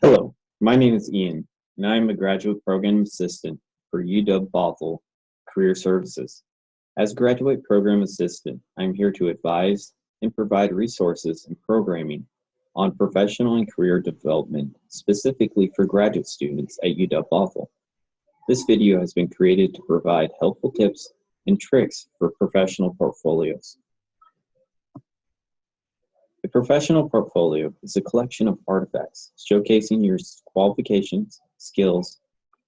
Hello, my name is Ian, and I am a graduate program assistant for UW Bothell Career Services. As a graduate program assistant, I am here to advise and provide resources and programming on professional and career development, specifically for graduate students at UW Bothell. This video has been created to provide helpful tips and tricks for professional portfolios. A professional portfolio is a collection of artifacts showcasing your qualifications, skills,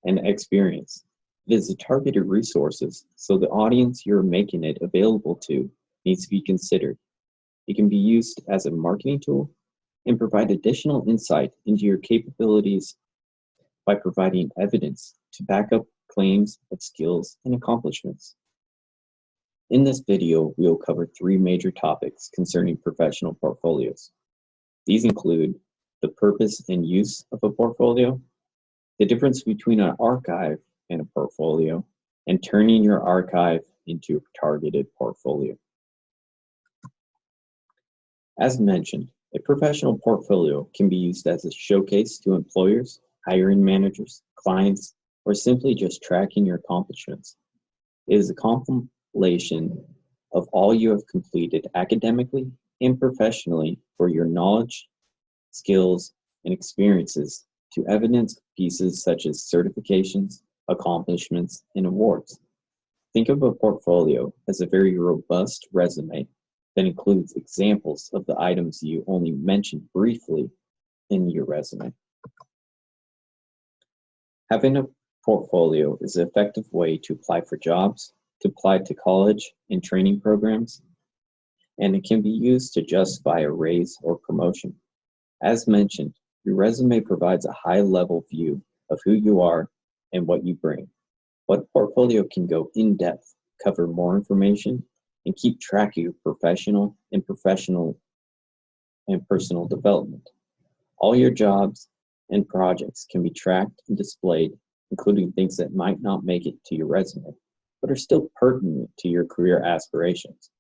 and experience. It is a targeted resources, so the audience you're making it available to needs to be considered. It can be used as a marketing tool and provide additional insight into your capabilities by providing evidence to back up claims of skills and accomplishments. In this video, we will cover three major topics concerning professional portfolios. These include the purpose and use of a portfolio, the difference between an archive and a portfolio, and turning your archive into a targeted portfolio. As mentioned, a professional portfolio can be used as a showcase to employers, hiring managers, clients, or simply just tracking your accomplishments. It is a compilation of all you have completed academically and professionally for your knowledge, skills, and experiences to evidence pieces such as certifications, accomplishments, and awards. Think of a portfolio as a very robust resume that includes examples of the items you only mentioned briefly in your resume. Having a portfolio is an effective way to apply for jobs, to apply to college and training programs, and it can be used to justify a raise or promotion. As mentioned, your resume provides a high-level view of who you are and what you bring. But portfolio can go in-depth, cover more information, and keep track of your professional and personal development. All your jobs and projects can be tracked and displayed, including things that might not make it to your resume, but are still pertinent to your career aspirations.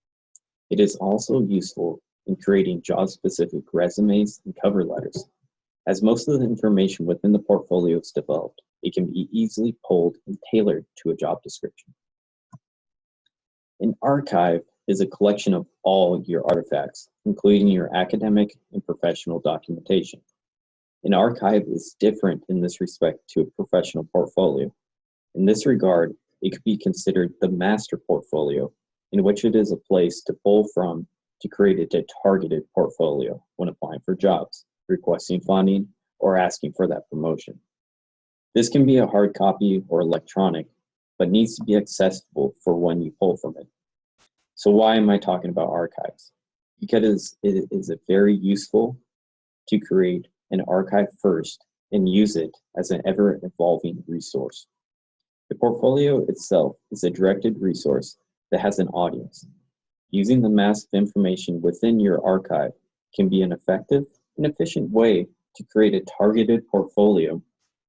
It is also useful in creating job-specific resumes and cover letters. As most of the information within the portfolio is developed, it can be easily pulled and tailored to a job description. An archive is a collection of all your artifacts, including your academic and professional documentation. An archive is different in this respect to a professional portfolio. In this regard, it could be considered the master portfolio, in which it is a place to pull from to create a targeted portfolio when applying for jobs, requesting funding, or asking for that promotion. This can be a hard copy or electronic, but needs to be accessible for when you pull from it. So why am I talking about archives? Because it is very useful to create an archive first and use it as an ever-evolving resource. The portfolio itself is a directed resource that has an audience. Using the mass of information within your archive can be an effective and efficient way to create a targeted portfolio,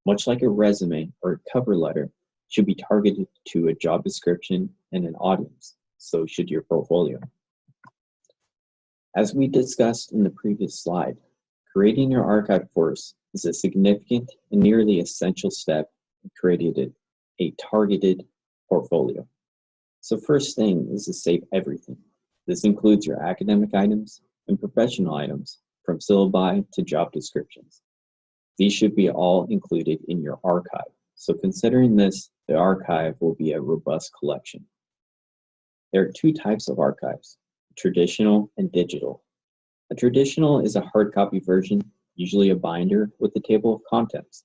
much like a resume or a cover letter should be targeted to a job description and an audience. So should your portfolio. As we discussed in the previous slide, creating your archive first is a significant and nearly essential step in creating a targeted portfolio. So first thing is to save everything. This includes your academic items and professional items from syllabi to job descriptions. These should be all included in your archive. So considering this, the archive will be a robust collection. There are two types of archives, traditional and digital. A traditional is a hard copy version, usually a binder with a table of contents.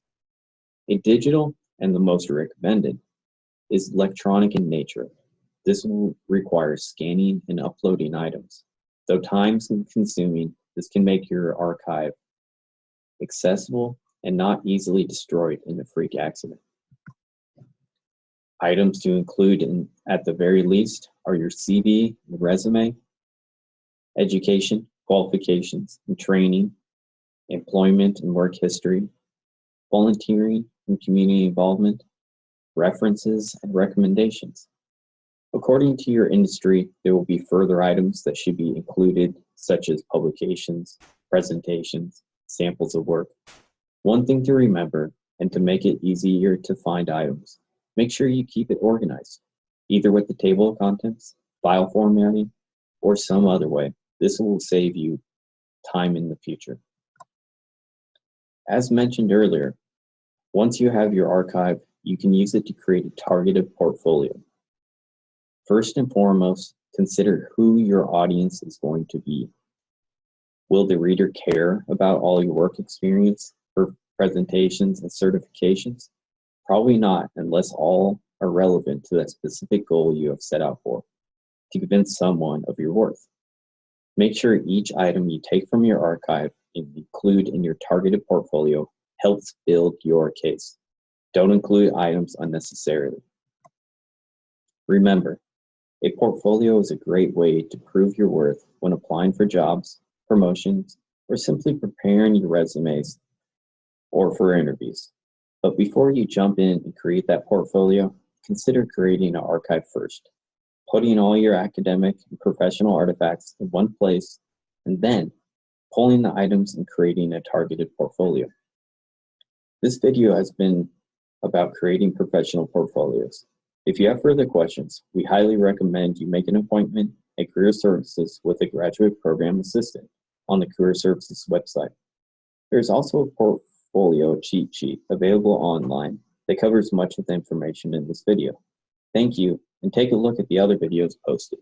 A digital, and the most recommended, is electronic in nature. This will require scanning and uploading items. Though time-consuming, this can make your archive accessible and not easily destroyed in a freak accident. Items to include at the very least are your CV and resume, education, qualifications and training, employment and work history, volunteering and community involvement, references and recommendations. According to your industry, there will be further items that should be included, such as publications, presentations, samples of work. One thing to remember, and to make it easier to find items, make sure you keep it organized, either with the table of contents, file formatting, or some other way. This will save you time in the future. As mentioned earlier, once you have your archive, you can use it to create a targeted portfolio. First and foremost, consider who your audience is going to be. Will the reader care about all your work experience for presentations and certifications? Probably not, unless all are relevant to that specific goal you have set out for, to convince someone of your worth. Make sure each item you take from your archive and include in your targeted portfolio helps build your case. Don't include items unnecessarily. Remember, a portfolio is a great way to prove your worth when applying for jobs, promotions, or simply preparing your resumes or for interviews. But before you jump in and create that portfolio, consider creating an archive first, putting all your academic and professional artifacts in one place, and then pulling the items and creating a targeted portfolio. This video has been about creating professional portfolios. If you have further questions, we highly recommend you make an appointment at Career Services with a graduate program assistant on the Career Services website. There's also a portfolio cheat sheet available online that covers much of the information in this video. Thank you, and take a look at the other videos posted.